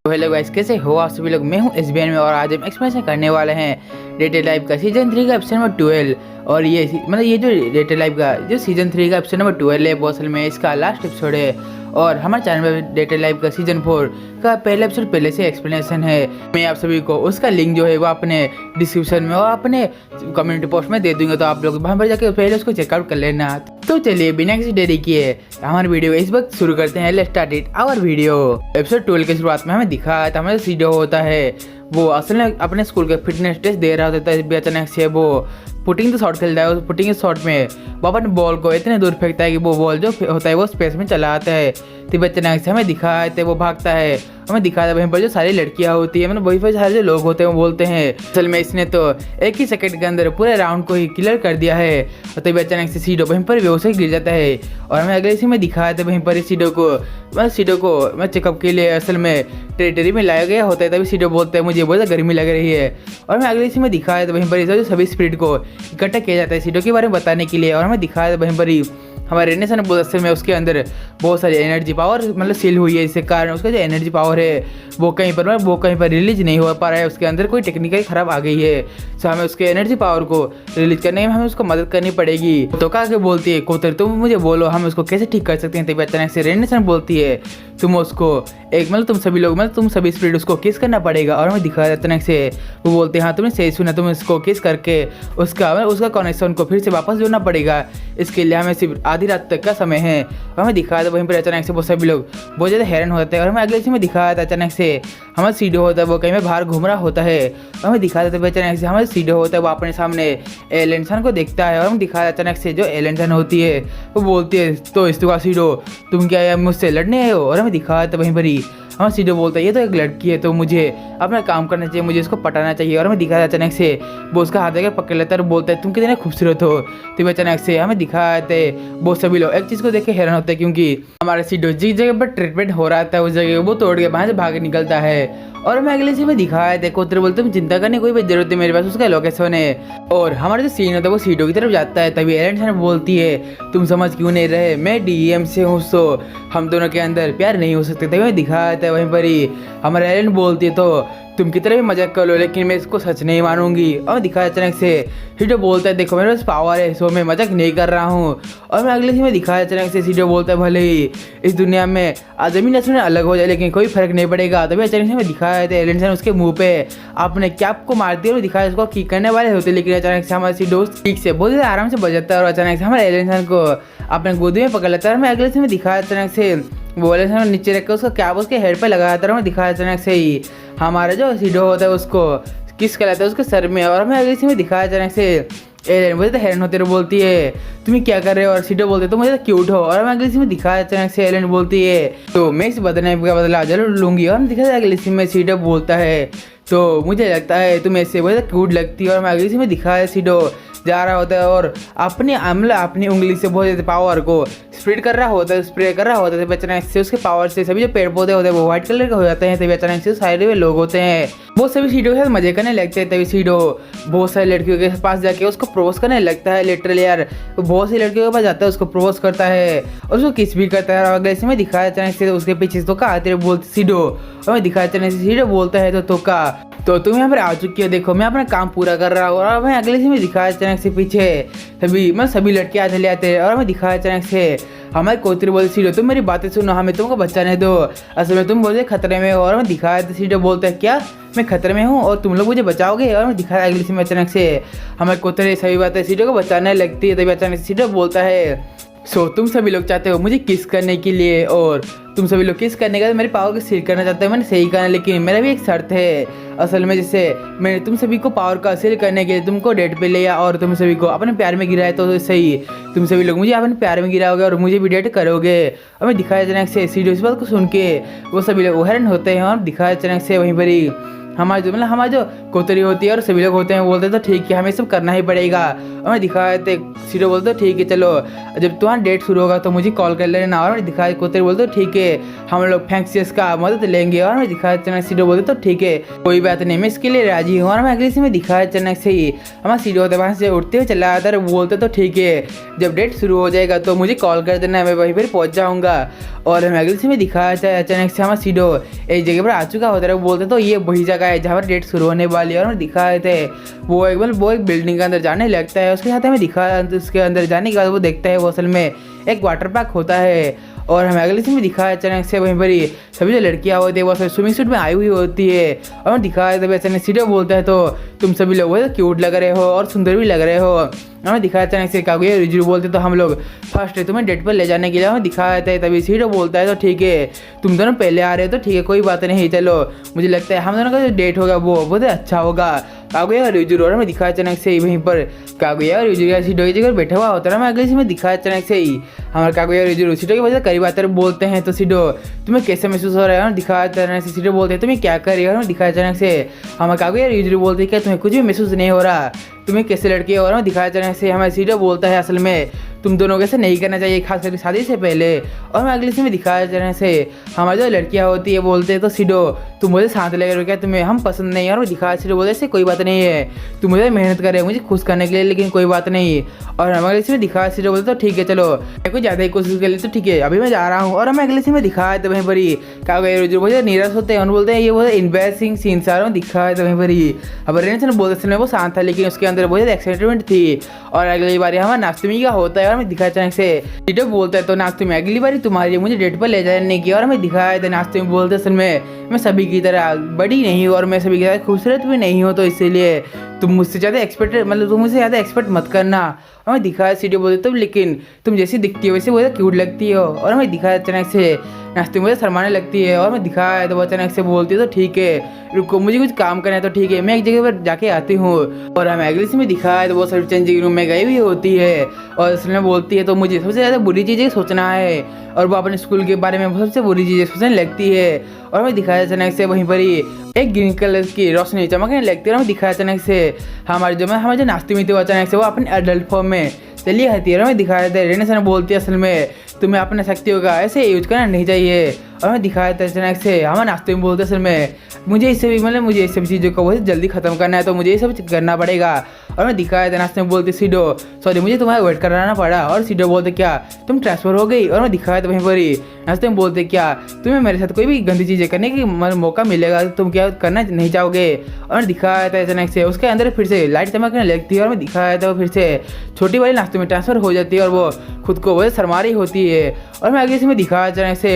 तो hello guys, कैसे हो आप सभी लोग। मैं हूं एसबीएन में और आज हम एक्सप्लेनेशन करने वाले हैं डेटेड लाइफ का सीजन 3 का एपिसोड नंबर 12। और ये ये जो डेटेड लाइफ का जो सीजन 3 का एपिसोड नंबर 12 है वो असल में इसका लास्ट एपिसोड है। और हमारे चैनल में डेटेड लाइफ का सीजन 4 का पहला एपिसोड पहले से एक्सप्लेनेशन है। मैं आप सभी को उसका लिंक जो है वो अपने डिस्क्रिप्शन में और अपने कम्युनिटी पोस्ट में दे दूंगा, तो आप लोग वहाँ पर जाकर पहले उसको चेकआउट कर लेना। तो चलिए बिना किसी देरी किए हमारे वीडियो इस वक्त शुरू करते हैं। Let's start it our video. Episode 12 के शुरुआत में हमें दिखाया था हमारा सीडो होता है वो असल में अपने स्कूल का फिटनेस टेस्ट दे रहा होता है। अचानक से वो पुटिंग द शॉट खेलता है। पुटिंग द शॉट में वो अपने बॉल को इतने दूर फेंकता है कि वो बॉल जो होता है वो स्पेस में चला आता है। तब अचानक से हमें दिखाया था वो भागता है। हमें दिखाया था वहीं पर जो सारी लड़कियां होती है, मतलब वहीं पर सारे जो लोग होते हैं वो बोलते हैं असल में इसने तो एक ही सेकंड के अंदर पूरे राउंड को ही क्लियर कर दिया है। और तभी अचानक से सीडो वहीं पर बेहोश गिर जाता है। और हमें अगले इसी में दिखाया था वहीं पर सीडो को चेकअप के लिए असल में टेरिटरी में लाया गया होता है। तभी सीडो बोलते हैं मुझे बहुत गर्मी लग रही है। और हमें अगले इसी में दिखाया था वहीं पर जो सभी स्पिरिट को इकट्ठा किया जाता है सीडो के बारे में बताने के लिए। और हमें दिखाया था वहीं पर ही हमारे रेनेसन असल में उसके अंदर बहुत सारी एनर्जी पावर मतलब सील हुई है। इसके कारण उसका जो एनर्जी पावर है वो कहीं पर रिलीज नहीं हो पा रहा है। उसके अंदर कोई टेक्निकल खराब आ गई है, तो हमें उसके एनर्जी पावर को रिलीज करने में हमें उसको मदद करनी पड़ेगी। तो क्या बोलती है कोतर तुम मुझे बोलो हम उसको कैसे ठीक कर सकते हैं। तभी अचानक से रेनेसन बोलती है तुम उसको एक तुम सभी स्पिरिट उसको किस करना पड़ेगा। और हमें दिखाया अचानक से वो बोलते हैं हाँ तुमने सही सुना, तुम इसको किस करके उसका कनेक्शन को फिर से वापस जोड़ना पड़ेगा। इसके लिए हमें सिर्फ आधी रात तक का समय है। और हमें दिखाया था वहीं पर अचानक से वो सभी लोग बहुत ज़्यादा हैरान होते हैं। और हमें अगले में दिखाया था अचानक से हमारा सीडो होता है वो कहीं में बाहर घूम रहा होता है। और हमें दिखाया था अचानक से हमारा सीडो होता है वो अपने सामने एलेंसन को देखता है। और हमें दिखाया अचानक से जो एलेंसन होती है वो बोलती है तो इसका सीडो तुम क्या मुझसे लड़ने आए हो। और हमें दिखाया था वहीं पर ही हमारा सीडो बोलता है ये तो एक लड़की है तो मुझे अपना काम करना चाहिए, मुझे इसको पटाना चाहिए। और हमें दिखाया अचानक से वो उसका हाथ आकर पकड़ लेता है और बोलता है तुम कितने खूबसूरत हो। तो अचानक से हमें दिखाते वो सभी लोग एक चीज़ को देख के हैरान होते हैं क्योंकि हमारा सीडो जिस जगह पर ट्रीटमेंट हो रहा था उस जगह वो तोड़ के वहाँ से भाग निकलता है। और हमें अगले से में दिखाया देखो तेरे बोलते तुम चिंता करने कोई भी जरूरत है, मेरे पास उसका लोकेशन है। और हमारा जो सीन होता है वो सीडो की तरफ जाता है। तभी एलेंसन बोलती है तुम समझ क्यों नहीं रहे, मैं डीएम से हूँ तो हम दोनों के अंदर प्यार नहीं हो सकते। तभी दिखाया था वहीं पर ही हमारा एलेन बोलती है तो तुम कितना भी मजाक कर लो लेकिन मैं इसको सच नहीं मानूंगी। और दिखाया अचानक से सीडो बोलता है देखो मेरे पास पावर है सो मैं मजाक नहीं कर रहा हूँ। और मैं अगले में दिखाया अचानक से सीडो बोलता है भले ही इस दुनिया में ज़मीन आसमान अलग हो जाए लेकिन कोई फर्क नहीं पड़ेगा। तभी अचानक से मैं दिखाया था एलेंसन उसके मुंह पे अपने कैप को मारती है और दिखाया उसको किक करने वाले होते, लेकिन अचानक से हमारा सीडो ठीक से बहुत ज़्यादा आराम से बजाता है और अचानक से हमारे एलेंसन को अपने गोदी में पकड़ लेता है। और मैं अगले से मैं दिखाया अचानक से वो एलेंसन नीचे रख कर उसका कैप उसके हेड पे लगाया था। और मैं दिखाया अचानक से ही हमारा जो सीडो होता है उसको किस कराता है उसके सर में। और मैं अगले में दिखाया अचानक से एलेन मुझे तो हैरान होते बोलती है तुम क्या कर रहे हो। और सीडो बोलते तो मुझे तो क्यूट हो। और मैं अगले में दिखाया अचानक से एलेन बोलती है तो मैं इस बदले का बदला जरूर लूंगी। और दिखाया अगले में सीडो बोलता है तो मुझे लगता है तुम ऐसे मुझे तो क्यूट लगती है। और मैं अगले में दिखाया सीडो जा रहा होता है और अपनी उंगली से बहुत ज़्यादा पावर को स्प्रे कर रहा होता है। अचानक से उसके पावर से सभी जो पेड़ पौधे होते हैं वो व्हाइट कलर के हो जाते हैं। तभी अचानक से सारे में लोग होते हैं वो सभी सीडो के साथ मजे करने लगते हैं। तभी सीडो बहुत सारी लड़कियों के पास जाके उसको प्रपोज करने लगता है। लिटरली यार बहुत सी लड़कियों के पास जाता है उसको प्रपोज करता है और उसको किस भी करता है। और अगले इसमें दिखाया अचानक से उसके पीछे तो कहा तेरे बोलते सीडो। और मैं दिखाया अचानक से सीडो बोलता है तो का तो तुम यहाँ पर आ चुकी हो, देखो मैं अपना काम पूरा कर रहा हूँ। और मैं अगले से में दिखाया अचानक से पीछे सभी लड़के चले आते हैं। और मैं दिखाया अचानक से हमारे कोतरी बोलते सीडो तुम मेरी बातें सुनो, हमें तुमको बच्चा नहीं दो, असल में तुम बोलते खतरे में हो। और मैं दिखाया तो सीडो बोलता है क्या मैं खतरे में हूँ और तुम लोग मुझे बचाओगे। और मैं दिखाया अगले से में अचानक से हमारे कोतरे सभी बातें सीडो को बचाने लगती है। तभी अचानक से सीडो बोलता है तुम सभी लोग चाहते हो मुझे किस करने के लिए और तुम सभी लोग किस करने का मेरे पावर को सील करना चाहते हो, मैंने सही कहा लेकिन मेरा भी एक शर्त है। असल में जैसे मैंने तुम सभी को पावर का सील करने के लिए तुमको डेट पे लिया और तुम सभी को अपने प्यार में गिराया तो सही तुम सभी लोग मुझे अपने प्यार में गिराओगे और मुझे भी डेट करोगे। और मैं दिखाया अचानक से सीडो इस बात को सुन के वो सभी लोग हैरान होते हैं। और दिखाया अचानक से वहीं पर ही हमारे जो कोतरी होती है और सभी लोग होते हैं बोलते तो ठीक है हमें सब करना ही पड़ेगा। और मैं दिखाया थे सीडो बोलते ठीक है चलो जब तुम्हारा डेट शुरू होगा तो मुझे कॉल कर लेना। और मैं दिखाया कोतरी बोलते ठीक है हम लोग फैंक्सियस का मदद लेंगे। और मैं दिखाया अचानक सीडो बोलते तो ठीक है कोई बात नहीं मैं इसके लिए राजी हूँ। और मैं अगले से मैं दिखाया अचानक से ही हमारा सीडो होता है वहाँ से उठते हुए चला आता है बोलते तो ठीक है जब डेट शुरू हो जाएगा तो मुझे कॉल कर देना मैं वहीं पर पहुँच जाऊँगा। और हमें अगले से मैं दिखाया अचानक से हमारा सीडो एक जगह पर आ चुका होता है बोलते तो ये वही जगह है जहाँ पर डेट शुरू होने वाली है। और हमें दिखाए थे वो एक बिल्डिंग के अंदर जाने लगता है। उसके साथ हमें दिखाया उसके अंदर जाने के बाद वो देखता है वो असल में एक वाटर पार्क होता है। और हमें अगले सीन में दिखाया अचानक से वहीं पर ही सभी जो लड़कियाँ होती है वो सब स्विमिंग सूट में आई हुई होती है। और हमें दिखाया तभी अचानक सीडो बोलता है तो तुम सभी लोग वो क्यूट लग रहे हो और सुंदर भी लग रहे हो। हमें दिखाया अचानक से कागुया रिजुरू बोलते तो हम लोग फर्स्ट है तुम्हें डेट पर ले जाने के लिए। हमें दिखाया था तभी सीडो बोलता है तो ठीक है तुम दोनों पहले आ रहे हो तो ठीक है कोई बात नहीं चलो मुझे लगता है हम दोनों का जो डेट होगा वो बहुत अच्छा होगा। कागुया और रिजुरू और हमें दिखाया अचानक से ही वहीं पर कागुया और रिजुरू सीडो की जगह बैठा हुआ होता है। मैं अगले से मैं दिखाया अचानक से ही हमारे कागुया और रिजुरू सीडो की वजह से करीब आते बोलते हैं तो सीडो तुम्हें कैसे महसूस हो रहा है। दिखाया अचानक से सीडो बोलते हैं तुम्हें क्या कर रही है। दिखाया अचानक से हमारे कागुया और रिजुरू बोलते हैं क्या तुम्हें कुछ भी महसूस नहीं हो रहा तुम्हें कैसे लड़की हो। और दिखाया अचानक से हमारे सीडो बोलता है असल में तुम दोनों कैसे नहीं करना चाहिए खास करके शादी से पहले। और मैं अगले से में दिखाया जाने से हमारी जो लड़कियां होती है बोलते हैं तो सीडो तुम मुझे साथ ले रहे हो क्या तुम्हें हम पसंद नहीं है। और दिखाया सीडो बोलते ऐसे कोई बात नहीं है तुम मुझे मेहनत करे मुझे खुश करने के लिए लेकिन कोई बात नहीं। और हम अगले से में दिखाया सीडो बोलते तो ठीक है चलो मैं कुछ ज़्यादा ही कोशिश कर ली तो ठीक है अभी मैं जा रहा हूँ। और हमें अगले से में दिखाया तो वहीं पर ही क्या गए जो बोलते निराश होते हैं बोलते हैं ये बहुत इन्वेस्टिंग सीन सारा में दिखाया तो वहीं पर ही। अब रेंसन बोलते समय वो शांत था लेकिन उसके अंदर बहुत एक्साइटमेंट थी। और अगली बार हमारा नाश्तमी का होता है और हमें दिखाया अचानक से सीडो बोलता है तो नाश्ते में अगली बार तुम्हारी मुझे डेट पर ले जाने की। और हमें दिखाया था नाश्ते में बोलते असल में मैं सभी की तरह बड़ी नहीं हूँ और मैं सभी की तरह खूबसूरत भी नहीं हूँ तो इसीलिए तुम मुझसे ज़्यादा तुम मुझसे ज़्यादा एक्सपेक्ट मत करना। और हमें दिखाया सीडो बोलते तो लेकिन तुम जैसी दिखती हो वैसे बहुत क्यूट लगती हो। और हमें दिखाया अचानक से नाश्ते में मुझे शर्माने लगती है। और मैं दिखाया तो वो अचानक से बोलती है तो ठीक है रुको मुझे कुछ काम करना है तो ठीक है मैं एक जगह पर जाके आती हूँ। और हमें अगले से में दिखाया तो वो सब चेंजिंग रूम में गई हुई होती है और उसमें बोलती है तो मुझे सबसे ज़्यादा बुरी चीज़ें सोचना है। और वो अपने स्कूल के बारे में सबसे बुरी चीज़ें सोचने लगती है। और हमें दिखाया अचानक से वहीं पर ही एक ग्रीन कलर की रोशनी चमकने लगती है। और हमें दिखाया अचानक से हमारे जो नाश्ते में थे वो अचानक से वो अपने एडल्ट फॉर्म में चली आती है। और हमें दिखाया था रेनेसन बोलती है असल में तुम्हें अपने शक्तियों का ऐसे यूज करना नहीं चाहिए। और हमें दिखाया था अचानक से हमारे नाश्ते में बोलते असल में मुझे इससे भी मुझे इस सब चीज़ों को बहुत जल्दी ख़त्म करना है तो मुझे ये सब करना पड़ेगा। और मैं दिखाया था नाश्ते में बोलते सीडो सॉरी मुझे तुम्हारा वेट कराना पड़ा। और सीडो बोलते क्या तुम ट्रांसफ़र हो गई। और मैं दिखाया था वहीं पर ही नाश्ते में बोलते क्या तुम्हें मेरे साथ कोई भी गंदी चीज़ें करने की मौका मिलेगा तो तुम क्या करना नहीं चाहोगे। और मैं दिखाया था अचानक से उसके अंदर फिर से लाइट चमकने लगती है। और मैं दिखाया था फिर से छोटी वाली नाश्ते में ट्रांसफ़र हो जाती है और वो खुद को वह शर्मा रही होती है। और मैं आगे से मैं दिखाया अचानक से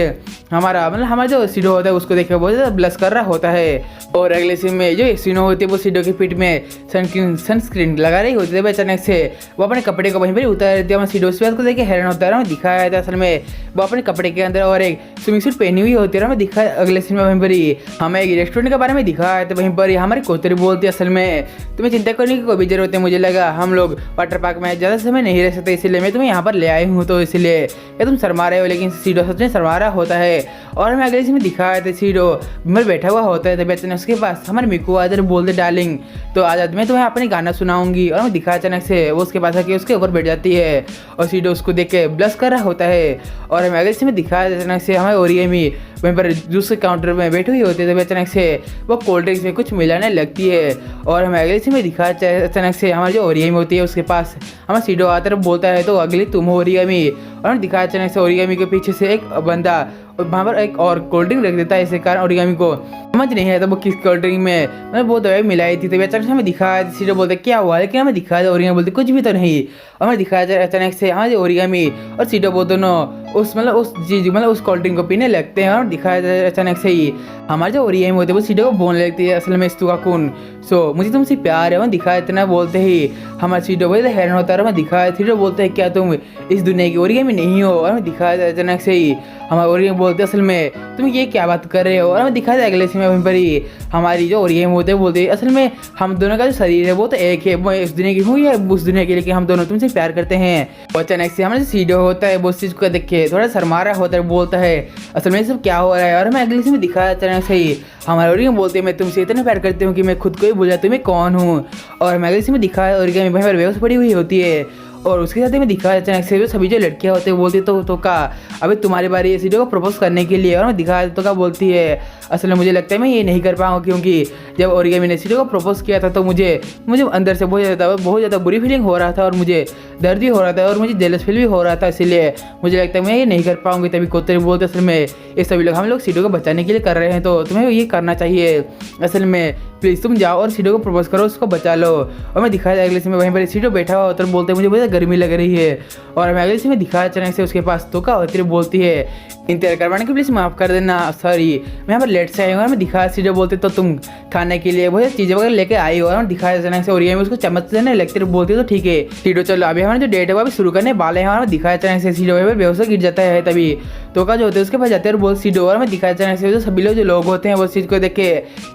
हमारा जो सीडो होता है उसको देखकर बहुत ज़्यादा ब्लश कर रहा होता है। और अगले सीन में जो सीनो होती है वो सीडो के पीठ में सनस्क्रीन लगा रही होती है। अचानक से वो अपने कपड़े को वहीं पर उतार देती है। हमें सीडो उस बात को देख के हैरान होता है। हमें दिखाया था असल में वो अपने कपड़े के अंदर और एक स्विमिंग सूट पहनी हुई होती है। हमें दिखाया अगले सीन में वहीं पर ही हमें एक रेस्टोरेंट के बारे में दिखाया है तो वहीं पर ही हमारी कोतरी बोलती है असल में तुम्हें चिंता करने की कोई भी जरूरत है मुझे लगा हम लोग वाटर पार्क में ज़्यादा समय नहीं रह सकते इसलिए मैं तुम्हें यहाँ पर ले आई हूँ तो इसलिए या तुम शर्मा रहे हो। लेकिन सीडो सच में शर्मा रहा होता है। और हमें अगले इसमें दिखाया था सीडो बिमल बैठा हुआ होता है तभी अचानक उसके पास हमारे मिकू आदर बोलते डार्लिंग तो आज मैं तुम्हें अपने गाना सुनाऊंगी। और मैं दिखाया अचानक से वो उसके पास आके उसके ऊपर बैठ जाती है और सीडो उसको देख के ब्लश कर रहा होता है। और हमें अगले इसमें दिखाया अचानक से हमारे ओरियमी वहीं पर जूस के काउंटर में बैठी हुई होती है तभी अचानक से वो कोल्ड ड्रिंक्स में कुछ मिलाने लगती है। और हमें अगले इसमें दिखाया अचानक से हमारी जो ओरियमी होती है उसके पास हमारा सीडो आता बोलता है तो अगली तुम हो ओरियमी। और हम दिखाया अचानक से ओरियमी के पीछे से एक बंदा वहाँ पर एक और कोल्ड ड्रिंक रख देता है। इसी कारण ओरिगामी को समझ नहीं है तो वो किस कोल्ड ड्रिंक में मतलब वो दवाई मिलाई थी तभी अचानक से हमें दिखाया सीडो बोलते क्या हुआ लेकिन हमें दिखाया ओरिगामी बोलते कुछ भी तो नहीं। और हमें दिखाया अचानक से हमारे ओरिगामी और सीडो वो दोनों उस चीज़ उस कोल्ड ड्रिंक को पीने लगते हैं। और दिखाया अचानक से ही हमारे जो ओरिगामी होते हैं वो सीडो को बोलने लगती है असल में इस्तुका कुन सो मुझे तुमसे प्यार है। वहाँ दिखाया इतना बोलते ही हमारे सीडो बोलते हैरान होता है। मैं दिखाया सीडो बोलते हैं क्या तुम इस दुनिया की ओरिगामी नहीं हो। और हमें दिखाया अचानक से ही हमारे ओरिगामी बोलते असल में तुम ये क्या बात कर रहे हो। और हमें दिखाया था अगले समय वहीं पर ही हमारी जो ओरिगामी होते हैं बोलते असल में हम दोनों का जो शरीर है वो तो एक है मैं इस दुनिया की हूँ या उस दुनिया की लेकिन हम दोनों तुमसे प्यार करते हैं। और अचानक से हमारे सीडो होता है वो चीज़ को देख के मुझे थोड़ा शर्मा रहा होता है, बोलता है असल में सब क्या हो रहा है। और हमें अगले सीन में दिखाया अचानक से ही हमारे ओरिगामी बोलते हैं मैं तुमसे इतना प्यार करती हूँ कि मैं खुद को ही भूल जाती हूँ मैं कौन हूँ। और हमें अगले सीन में दिखाया ओरिगामी वहीं पर बेहोश पड़ी हुई होती है और उसके साथ ही में दिखाया अचानक से सभी जो लड़कियां होते हैं बोलती तो का अभी तुम्हारी बारी है सीडो को प्रपोज करने के लिए। और मैं दिखाया तो का बोलती है असल में मुझे लगता है मैं ये नहीं कर पाऊँगा क्योंकि जब ओरिगामी ने सीडो को प्रपोज किया था तो मुझे अंदर से बहुत ज़्यादा बुरी फीलिंग हो रहा था और मुझे दर्द भी हो रहा था और मुझे जेलस फील भी हो रहा था, इसलिए मुझे लगता है मैं ये नहीं कर पाऊँगी। तभी कोतरी बोलते असल में ये सभी लोग हम लोग सीडो को बचाने के लिए कर रहे हैं तो तुम्हें ये करना चाहिए, असल में प्लीज़ तुम जाओ और सीडो को प्रपोज करो उसको बचा लो। और मैं दिखाया अगले सीन में वहीं पर सीडो बैठा हुआ तो बोलते मुझे बहुत गर्मी लग रही है। और मैं अगले सीन में दिखाया अचानक से उसके पास तो का होती बोलती है इंतजार करवाने के प्लीज़ माफ़ कर देना, सॉरी मैं यहाँ पर लेट से आई हूँ। और मैं दिखाया सीडो बोलते तो तुम खाने के लिए बहुत चीज़ें वगैरह लेके आई हो। और दिखाया अचानक से ओरिगामी उसको चम्मच देने लगती बोलती तो ठीक है सीडो चलो अभी हमारे जो डेट है वो अभी शुरू करने वाले हैं। और मैं दिखाया अचानक से सीडो बेहोश गिर जाता है तभी तो का जो होते हैं उसके पास जाते हैं और बोल सीडो। और मैं दिखाया अचानक से जो सभी लोग जो लोग होते हैं वो चीज़ को देख के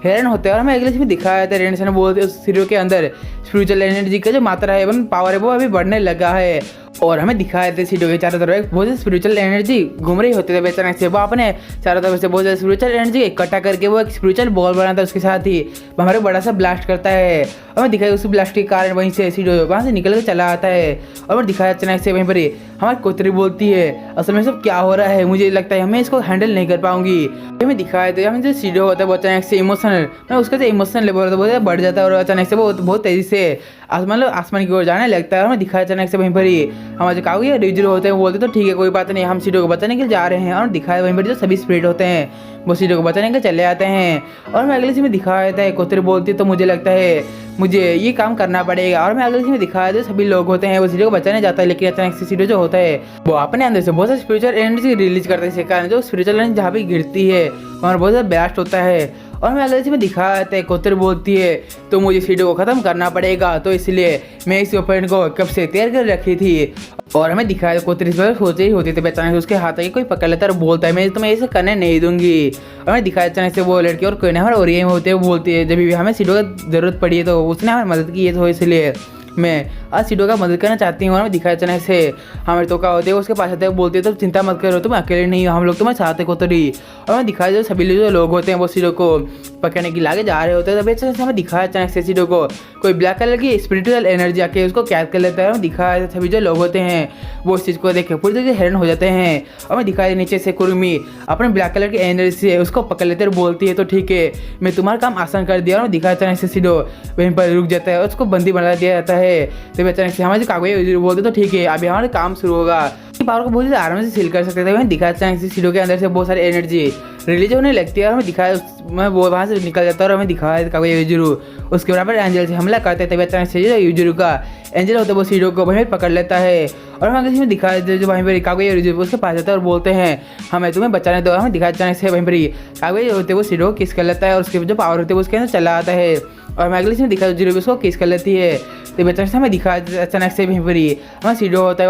हैरान होते हैं। और मैं अगले में दिखाया था रेंड ने बोलते उस सीडो के अंदर स्पिरिचुअल एनर्जी का जो मात्रा है पावर है वो अभी बढ़ने लगा है। और हमें दिखाया था सीडो के चारों तरफ बहुत सी स्पिरिचुअल एनर्जी घूम रही होती है अचानक से वो अपने चारों तरफ से बहुत ज़्यादा स्पिरिचुअल एनर्जी इकट्ठा करके वो एक स्पिरिचुअल बॉल बनाता है, उसके साथ ही हमारे बड़ा सा ब्लास्ट करता है। और हमें दिखाया उस ब्लास्ट के कारण वहीं से सीडो वहाँ से निकल कर चला आता है। और हमें दिखाया अचानक से वहीं पर हमारी कोतरी बोलती है असल में सब क्या हो रहा है, मुझे लगता है हमें इसको हैंडल नहीं कर पाऊंगी। हमें दिखाया था हमें जो सीडो होता है वो अचानक से इमोशनल उसका जो इमोशनल लेवल होता है बहुत बढ़ जाता है और अचानक से वो बहुत तेज़ी से आसमान की ओर जाने लगता है। और हमें दिखाया अचानक से वहीं पर ही हमारे जो कागुया रिजरो होते हैं वो बोलते तो ठीक है कोई बात नहीं हम सीडो को बचाने के लिए जा रहे हैं। और दिखाया वहीं पर जो सभी स्पिरिट होते हैं वो सीडो को बचाने के लिए चले आते हैं। और मैं अगले सीन में दिखाया था कोतरी बोलती तो मुझे लगता है मुझे ये काम करना पड़ेगा। और मैं अगले सीन में दिखाया जो सभी लोग होते हैं वो सीडो को बचाने जाता है लेकिन अचानक से सीडो जो होता है वो अपने अंदर से बहुत सारी स्पिरिचुअल एनर्जी रिलीज करता है, इसके कारण जो स्पिरिचुअल एनर्जी जहाँ भी गिरती है वहाँ बहुत ज़्यादा ब्लास्ट होता है। और मैं अगले में दिखाया था कोतरी बोलती है तो मुझे सीडो को ख़त्म करना पड़ेगा तो इसलिए मैं इस वेपन को कब से तैयार कर रखी थी। और हमें दिखाया कोतरी इस बार सोच रही होती थी अचानक उसके हाथ आके कोई पकड़ लेता है और बोलता है मैं तुम्हें ऐसे करने नहीं दूंगी। और हमें दिखाया अचानक से वो लड़की और कोई ना हमारे ओरिगामी में होते हैं वो बोलती है जब भी हमें सीडो की ज़रूरत पड़ी है तो उसने हमारी मदद की है तो इसलिए मैं आज सीडो का मदद करना चाहती हूँ। और मैं दिखाया अचानक से हमारे तो का होते हैं उसके पास आते हैं बोलते हैं तो चिंता मत करो तुम अकेले नहीं हो हम लोग तुम्हें चाहते कोतरी। और मैं दिखाया जो सभी जो लोग होते हैं वो सीडो को पकड़ने के लागे जा रहे होते हैं तभी अचानक से हमें दिखाया अचानक से सीडो को कोई ब्लैक कलर की स्पिरिचुअल एनर्जी आके उसको कैद कर लेता है। और दिखाया सभी जो लोग होते हैं वो इस चीज़ को देख के पूरी तरह से हैरान हो जाते हैं। और मैं दिखाया नीचे से कुर्मी अपने ब्लैक कलर की एनर्जी से उसको पकड़ लेते और बोलती है तो ठीक है मैं तुम्हारा काम आसान कर दिया। और मैं दिखाया अचानक से सीडो वहीं पर रुक जाता है और उसको बंदी बना दिया जाता है। तभी अचानक से हमारे कागुया बोलते तो ठीक है अभी हमारा काम शुरू होगा। पावर को बहुत ज़्यादा आराम से सील कर सकते थे। मैंने दिखाया अचानक से सीडो के अंदर से बहुत सारी एनर्जी रिलीज होने लगती है और हमें दिखाया मैं वो वहाँ से निकल जाता है। और हमें दिखाया कागुया यूजुरु उसके बराबर एंजल से हमला करते तभी अचानक से जो यूजुरु का एंजल होता है वो सीडो को वहीं पकड़ लेता है। और हमें किसी में दिखाया जो वहीं पर कागुया यूजुरु उसके पास जाता है और बोलते हैं हमें तुम्हें बचाने दो। हमें दिखाया अचानक से वहीं पर कागुया होते वो सीडो को किस कर लेता है और उसके जो पावर होते है उसके अंदर चला आता है। और मैं अगले में दिखाया यूजुरु उसको किस कर लेती है तो अचानक से हमें दिखाया अचानक से वहीं पर ही हमारा सीडो होता है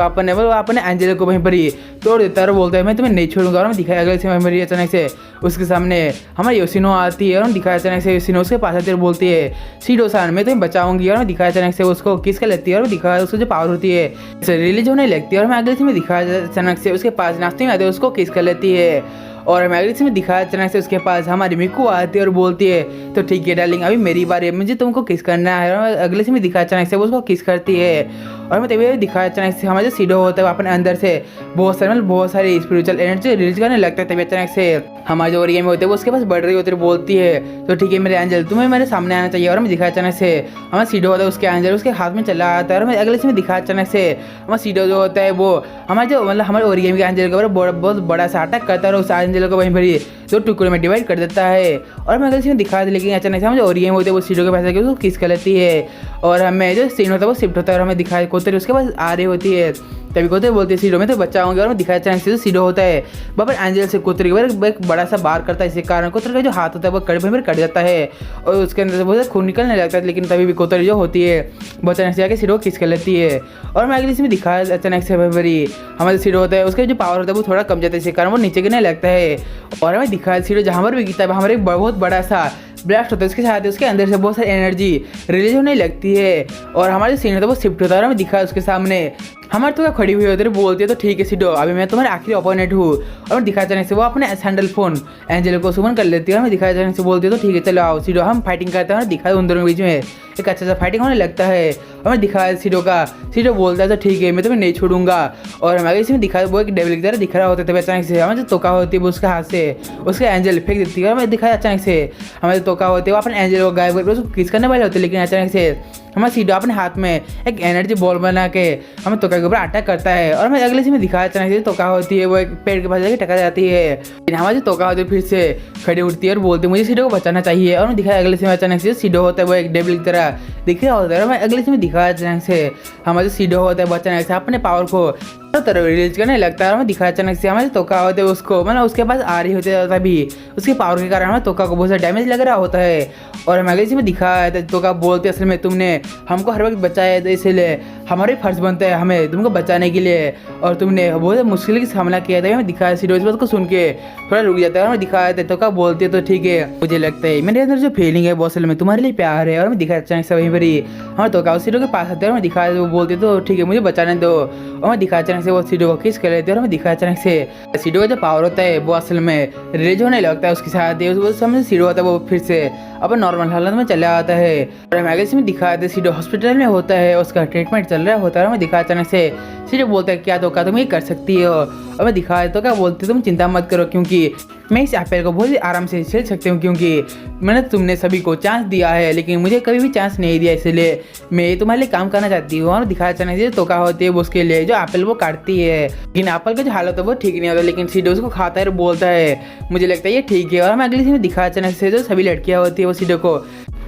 अपने एंजल को वहीं पर ही तोड़ देता है और बोलता है मैं तुम्हें नहीं छोड़ूंगा। और हमें दिखाया अगले से वहीं पर अचानक से उसके सामने हमारी योशिनो आती है और हम दिखाया अचानक से योशिनो उसके पास आती है और बोलती है सीडो सान मैं तुम्हें बचाऊंगी। और मैं दिखाया अचानक से उसको किस कर लेती है और दिखाया उसको जो पावर होती है रिलीज होने लगती है। और मैं अगले से दिखाया अचानक से उसके पास नाश्ते में आते हैं उसको किस कर लेती है। और मैं अगले में दिखाया अचानक से उसके पास हमारी मिकू आती है और बोलती है तो ठीक है डार्लिंग अभी मेरी बारी है मुझे तुमको किस करना है। और अगले से दिखाया अचानक से वो उसको किस करती है। और मैं तभी दिखाया अचानक से हमारे जो सीडो होता है वो अपने अंदर से बहुत सारी स्पिरिचुअल एनर्जी रिलीज करने लगता है। तभी अचानक से हमारे जो ओरिगामी होते हैं वो उसके पास बढ़ रही होती है बोलती है तो ठीक है मेरे एंजल तुम्हें मेरे सामने आना चाहिए। और मैं दिखाया अचानक से हमारा सीडो होता है उसके एंजल उसके हाथ में चला आता है। और मैं अगले से दिखाया अचानक से हमारा सीडो जो होता है वो हमारे जो हमारे ओरिगामी के एंजल के ऊपर बहुत बड़ा सा अटैक करता है और उस एंजल को वहीं पर दो टुकड़े में डिवाइड कर देता है। और मैं अगले सीन दिखा दी लेकिन अचानक से हम जो ओरिगामी होते हैं वो सीडो के पास आके उसको किस कर लेती है। और हमें जो सीन होता है वो शिफ्ट होता है और हमें दिखाई कोतरी उसके पास आ रही होती है तभी कोतरी बोलती है सीडो में तो बच्चा होंगे। और मैं दिखाया अचानक से जो सीडो होता है बाबर एंजल से कोतरी के ऊपर एक बड़ा सा बार करता है इसी कारण कोतरी का जो हाथ होता है वो कट जाता है और उसके अंदर से बहुत खून निकलने लगता है। लेकिन तभी भी कोतरी जो होती है वो अचानक से आके सीडो किस कर लेती है। और मैं अगले इसमें दिखाया अचानक से बरी हमारे सीडो होता है उसका जो पावर होता है वो थोड़ा कम जाता है इसी कारण वो नीचे गिरने लगता है। और हमें दिखाया सीडो जहाँ पर भी गिरता है हमारे एक बहुत बड़ा सा ब्लास्ट होता है उसके साथ उसके अंदर से बहुत सारी एनर्जी रिलीज होने लगती है और हमारे सीन होता है वो शिफ्ट होता है और हमें दिखा उसके सामने हमारे तो क्या खड़ी हुई होती है, बोलती है तो ठीक है सीडो, अभी मैं तुम्हारे आखिरी अपोनेंट हूँ। और मैं दिखाया अचानक से वो अपने सैंडल फोन एंजल को सुमन कर लेती है। मैं दिखाया अचानक से बोलती है तो ठीक है चलो आओ सीडो, हम फाइटिंग करते हैं। दिखाया उन दोनों के बीच में एक अच्छा सा फाइटिंग होने लगता है। और मैं दिखाया सीडो का, सीडो बोलता है तो ठीक है मैं तुम्हें नहीं छोड़ूंगा। और हमारे इसमें दिखाया वो एक डेविल की तरह दिख रहा होता है। अचानक से हमें जो तोका होती है वो उसके हाथ से उसके एंजल फेंक देती है। और मैं दिखाया अचानक से हमारे तोका होती है वो अपने एंजल को गायब करके उसको किस करने वाले होते हैं, लेकिन अचानक से हमारा सीडो अपने हाथ में एक एनर्जी बॉल बना के हमें तोका के ऊपर अटैक करता है। और हमें अगले सीन में दिखाया अचानक से तोका होती है वो एक पेड़ के पास जाके टकरा जाती है। लेकिन हमारी जो तोका होती है फिर से खड़ी उठती है और बोलती है मुझे सीडो को बचाना चाहिए। और मैं दिखाया अगले सीन में अचानक से सीडो होता है वो एक डेविल की तरह दिख रहा होता है। और मैं अगले सीन में दिखाया अचानक से हमारा जो सीडो होता है वो अचानक से अपने पावर को तरह रिलीज करने लगता है। हमें दिखाया अचानक से हमारे तोका होते है उसको मतलब उसके पास आ रही होती है तभी उसके पावर के कारण हमें तोका को बहुत सारा डैमेज लग रहा होता है। और हमें अगले में दिखाया है तोका बोलते असल में तुमने हमको हर वक्त बचाया है, तो इसलिए हमारे फर्ज बनता है हमें तुमको बचाने के लिए, और तुमने बहुत मुश्किल के सामना किया था। हमें दिखाया सीडो इस बात को सुन के थोड़ा रुक जाता है। और हमें दिखाया था तोका बोलती है तो ठीक है मुझे लगता है मेरे अंदर जो फीलिंग है वो असल में तुम्हारे लिए प्यार है। और हमें दिखाया अचानक से वहीं पर ही हमारे तोका सीडो के पास आते हैं। हमें दिखाया वो बोलते तो ठीक है मुझे बचाने दो। और हमें दिखाया अचानक से वो सीडो को किस कर लेते हैं। और हमें दिखाया अचानक से सीडो का जो पावर होता है वो असल में रिलीज होने लगता है उसके साथ ही। उस समय सीडो होता है वो फिर से अपन नॉर्मल हालत में चला आता है। और हमें आगे में दिखाया था सीडो हॉस्पिटल में होता है, उसका ट्रीटमेंट चल रहा होता है। हमें दिखाया अचानक से सीडो बोलता है क्या धोखा तुम ये कर सकती हो। और मैं दिखाया तो क्या बोलते तुम चिंता मत करो क्योंकि मैं इस एप्पल को बहुत ही आराम से खेल सकती हूँ, क्योंकि मैंने तुमने सभी को चांस दिया है लेकिन मुझे कभी भी चांस नहीं दिया, इसलिए मैं तुम्हारे लिए काम करना चाहती हूँ। और दिखाया अचानक से तोका होती है उसके लिए जो एप्पल वो काटती है, लेकिन एप्पल का जो हालत है वो ठीक नहीं होता, लेकिन सीडो उसको खाता है और बोलता है मुझे लगता है ये ठीक है। और हमें अगले सीन में दिखाया अचानक से जो सभी लड़कियाँ होती है वो सीडो को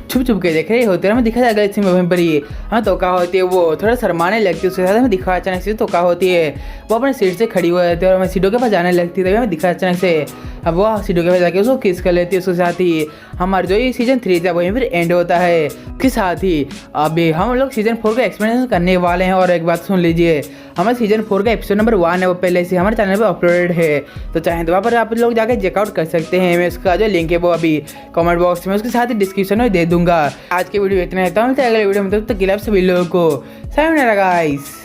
छुप छुप के देख रहे होते हैं। हमें दिखा अगले सीन में वहीं पर ही हाँ तोका होती है वो थोड़ा शर्माने लगती है। उसके साथ हमें दिखा अचानक से तोका होती है वो अपने सीट से खड़ी हो जाती है और हमें सीडो के पास जाने लगती है। तभी हमें दिखा अचानक से अब वो सीडो के पास जाके उसको किस कर लेती है। उसके साथ ही हमारा जो ये सीजन 3 था वहीं पर एंड होता है। उसके साथ ही अभी हम लोग सीजन 4 का एक्सपीरियंस करने वाले हैं। और एक बात सुन लीजिए, हमारे सीजन 4 का एपिसोड नंबर 1 है वो पहले से हमारे चैनल पर अपलोडेड है, तो चाहे तो वहाँ पर आप लोग जाकर चेकआउट कर सकते हैं। मैं उसका जो लिंक है वो अभी कमेंट बॉक्स में उसके साथ ही डिस्क्रिप्शन में दे दूंगा। आज की वीडियो इतना है, तो मिलते हैं अगले वीडियो में, तब तक के लिए आप सभी लोगों को सायोनारा गाइस।